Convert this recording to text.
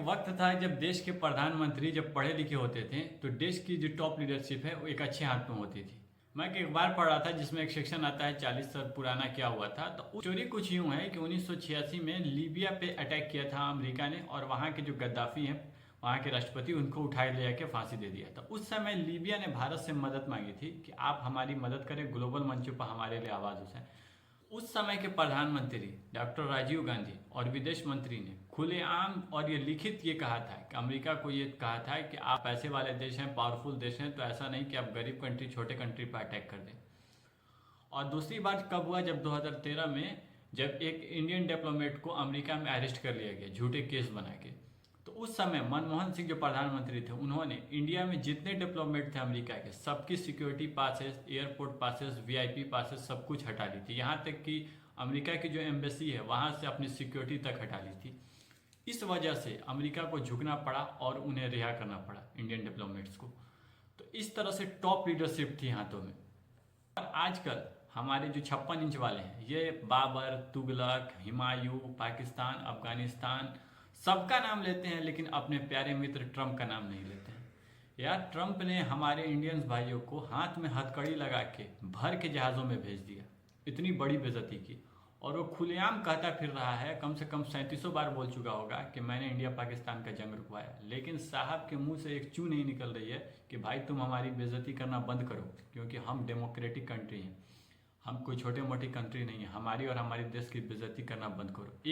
वक्त था जब देश के प्रधानमंत्री जब पढ़े लिखे होते थे तो देश की जो टॉप लीडरशिप है वो एक अच्छे हाथ में होती थी। मैं एक बार पढ़ रहा था जिसमें एक सेक्शन आता है 40 साल पुराना क्या हुआ था। तो उस स्टोरी कुछ यूं है कि 1986 में लीबिया पे अटैक किया था अमेरिका ने, और वहाँ के जो गद्दाफी हैं वहाँ के राष्ट्रपति उनको उठाए ले जाके फांसी दे दिया था। उस समय लीबिया ने भारत से मदद मांगी थी कि आप हमारी मदद करें, ग्लोबल मंचों पर हमारे लिए आवाज़ उठाएं। उस समय के प्रधानमंत्री डॉक्टर राजीव गांधी और विदेश मंत्री ने खुलेआम और ये लिखित ये कहा था कि अमेरिका को ये कहा था कि आप पैसे वाले देश हैं, पावरफुल देश हैं, तो ऐसा नहीं कि आप गरीब कंट्री, छोटे कंट्री पर अटैक कर दें। और दूसरी बात कब हुआ, जब 2013 में जब एक इंडियन डिप्लोमेट को अमेरिका में अरेस्ट कर लिया गया झूठे केस बना के। तो उस समय मनमोहन सिंह जो प्रधानमंत्री थे उन्होंने इंडिया में जितने डिप्लोमेट थे अमेरिका के सबकी security passes, airport passes, VIP passes सब कुछ हटा ली थी। यहाँ तक कि अमेरिका की जो एम्बेसी है वहाँ से अपनी सिक्योरिटी तक हटा ली थी। इस वजह से अमेरिका को झुकना पड़ा और उन्हें रिहा करना पड़ा इंडियन डिप्लोमेट्स को। तो इस तरह से टॉप लीडरशिप थी हाथों में। और आजकल हमारे जो 56 इंच वाले हैं ये बाबर, तुगलक, हुमायूं, पाकिस्तान, अफगानिस्तान सबका नाम लेते हैं, लेकिन अपने प्यारे मित्र ट्रंप का नाम नहीं लेते हैं। यार, ट्रंप ने हमारे इंडियंस भाइयों को हाथ में हथकड़ी लगा के भर के जहाज़ों में भेज दिया, इतनी बड़ी बेइज्जती की। और वो खुलेआम कहता फिर रहा है, कम से कम 3700 बार बोल चुका होगा कि मैंने इंडिया पाकिस्तान का जंग रुकवाया, लेकिन साहब के मुंह से एक चू नहीं निकल रही है कि भाई तुम हमारी बेइज्जती करना बंद करो, क्योंकि हम डेमोक्रेटिक कंट्री हैं, हम कोई छोटे मोटी कंट्री नहीं है। हमारी और हमारे देश की बेइज्जती करना बंद करो।